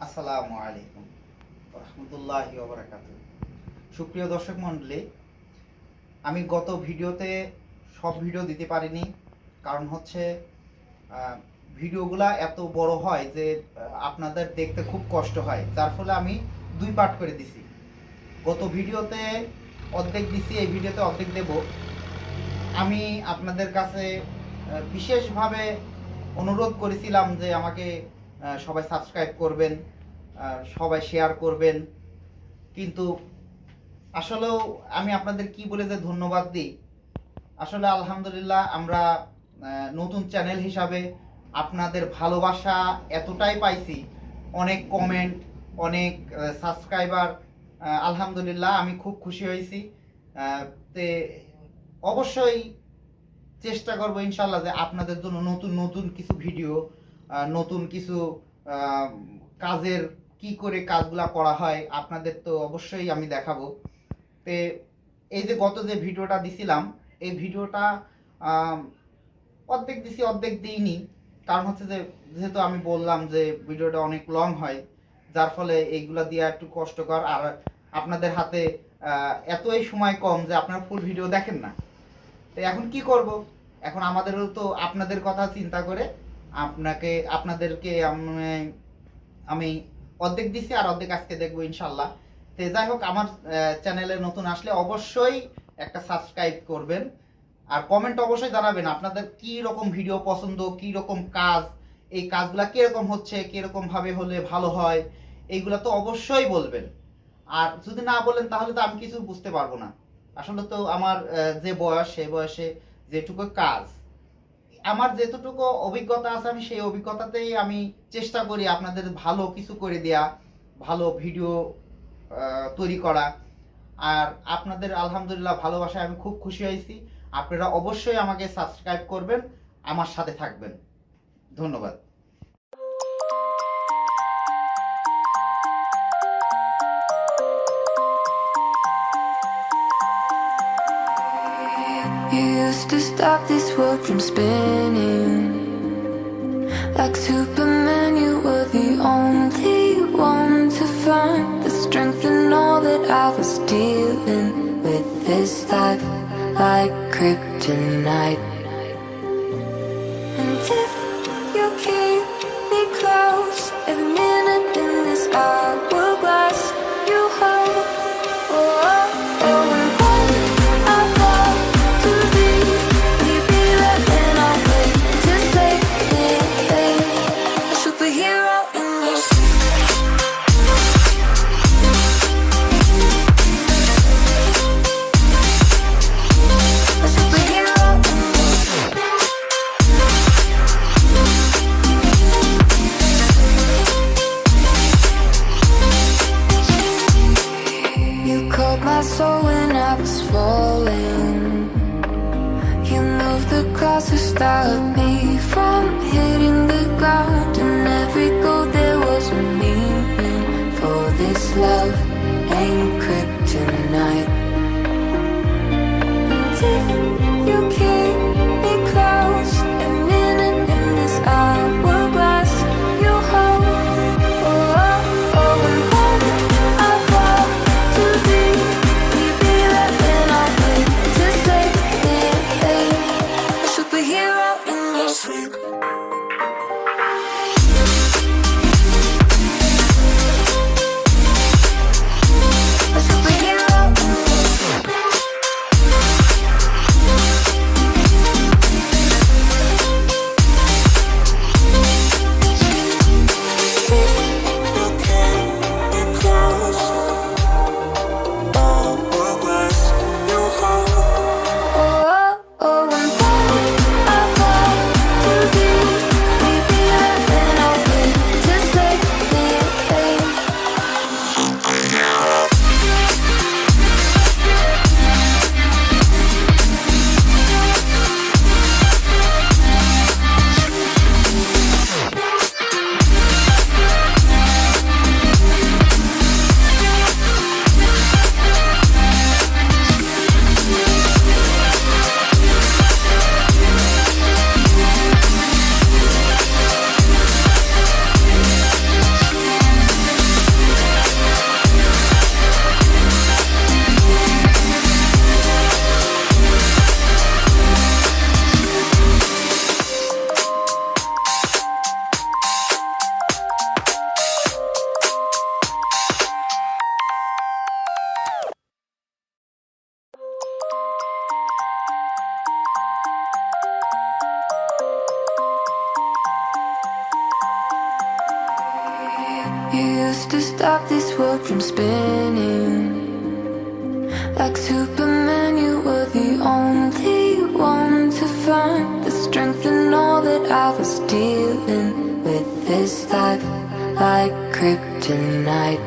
আসসালামু আলাইকুম রহমতুল্লাহি ওয়া বারাকাতুহু। সুপ্রিয় দর্শক মণ্ডলী, আমি গত ভিডিওতে সব ভিডিও দিতে পারিনি, কারণ হচ্ছে ভিডিওগুলা এত বড় হয় যে আপনাদের দেখতে খুব কষ্ট হয়, যার ফলে আমি 2 পার্ট করে দিছি। গত ভিডিওতে অর্ধেক দিছি, এই ভিডিওতে অর্ধেক দেব। আমি আপনাদের কাছে বিশেষভাবে অনুরোধ করেছিলাম যে আমাকে সবাই সাবস্ক্রাইব করবেন, সবাই শেয়ার করবেন, কিন্তু আসলেও আমি আপনাদের কি বলে যে ধন্যবাদ দিই। আসলে আলহামদুলিল্লাহ আমরা নতুন চ্যানেল হিসাবে আপনাদের ভালোবাসা এতটাই পাইছি, অনেক কমেন্ট, অনেক সাবস্ক্রাইবার, আলহামদুলিল্লাহ আমি খুব খুশি হয়েছি। তে অবশ্যই চেষ্টা করব ইনশাল্লাহ যে আপনাদের জন্য নতুন নতুন কিছু ভিডিও, নতুন কিছু কাজের কি করে কাজগুলা করা হয় আপনাদের তো অবশ্যই আমি দেখাবো। তে এই যে গত যে ভিডিওটা দিছিলাম, এই ভিডিওটা অর্ধেক দিছি অর্ধেক দিইনি, কারণ হচ্ছে যে যেহেতু আমি বললাম যে ভিডিওটা অনেক লং হয়, যার ফলে এইগুলা দিয়ে একটু কষ্টকর, আর আপনাদের হাতে এতই সময় কম যে আপনারা ফুল ভিডিও দেখেন না। তো এখন কি করব, এখন আমাদেরও তো আপনাদের কথা চিন্তা করে আপনাদেরকে আমি অর্ধেক দিছি আর অর্ধেক আজকে দেখবো ইনশাল্লাহ। তো যাই হোক, আমার চ্যানেলে নতুন আসলে অবশ্যই একটা সাবস্ক্রাইব করবেন আর কমেন্ট অবশ্যই জানাবেন আপনাদের কি রকম ভিডিও পছন্দ, কি রকম কাজ, এই কাজগুলা কিরকম হচ্ছে, কিরকম ভাবে হলে ভালো হয়, এইগুলা তো অবশ্যই বলবেন। আর যদি না বলেন তাহলে তো আমি কিছু বুঝতে পারবো না। আসলে তো আমার যে বয়স, সেই বয়সে যেটুকু কাজ, আমার যেতটুকু অভিজ্ঞতা আছে, আমি সেই অভিজ্ঞতাতেই আমি চেষ্টা করি আপনাদের ভালো কিছু করে দেয়া, ভালো ভিডিও তৈরি করা। আর আপনাদের আলহামদুলিল্লাহ ভালোবাসায় আমি খুব খুশি হয়েছি। আপনারা অবশ্যই আমাকে সাবস্ক্রাইব করবেন, আমার সাথে থাকবেন। ধন্যবাদ। You used to stop this world from spinning. Like Superman, you were the only one to find the strength in all that I was dealing with. This life like kryptonite. And if you keep me close, every minute in this hourglass you hold. Oh, oh, oh, and when I fall too deep, will you be there when I wait to save me? A superhero in your a superhero in you called my soul when I was falling. You moved the clouds to stop me from hitting the ground. And every goal there was a meaning. For this love ain't kryptonite. And if you keep me close, every minute in this hourglass you hold. Oh, oh, oh, and when I fall too deep, will you be there when I wait to save me? A superhero in You used to stop this world from spinning. Like Superman, you were the only one to find the strength in all that I was dealing with this life, like kryptonite.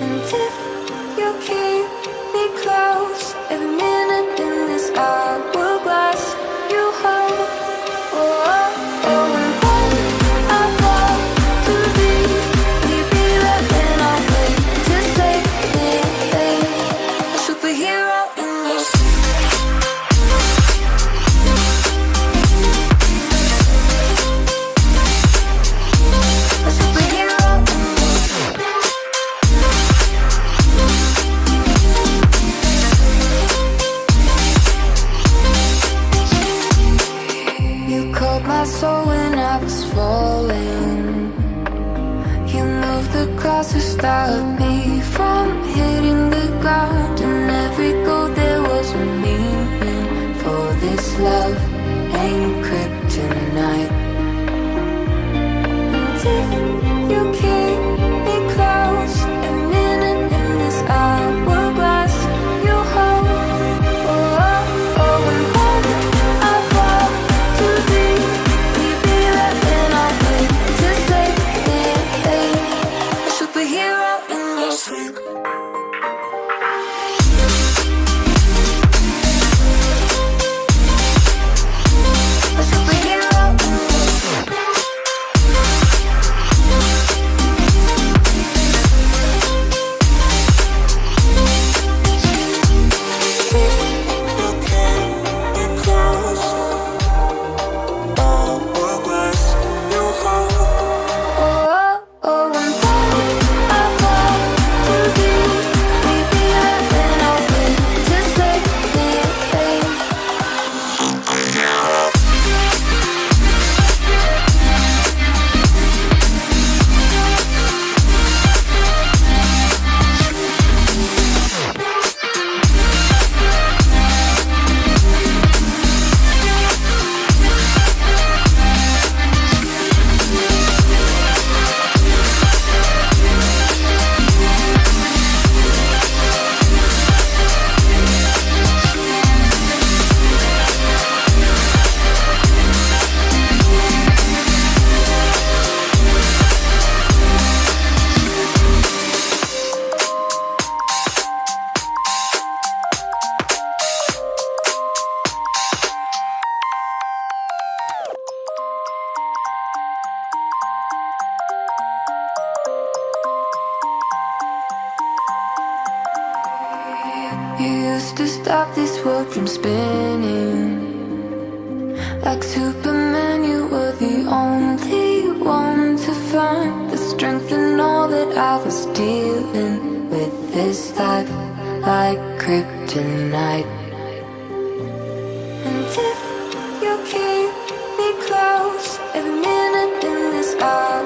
And if you keep me close, every minute in this hourglass, you hold. Oh, oh, oh, and when I fall too deep, leave me left and I'll wait to save me. A superhero in your sleep. A superhero in your sleep. You caught my soul when I was falling. You moved the clouds to stop me from hitting the ground. And every goal there was a meaning. For this love ain't kryptonite. And if you keep me close, every minute in this hourglass, you hold. Oh, oh, oh, and when I fall too deep, leave me left and I'll wait to save me. A superhero in your sleep. A superhero in your sleep. Oh, oh, oh, and when I fall too deep, leave me left and I'll wait to save me. You used to stop this world from spinning. Like Superman, you were the only one to find the strength in all that I was dealing with this life, like kryptonite. And if you keep me close, every minute in this hour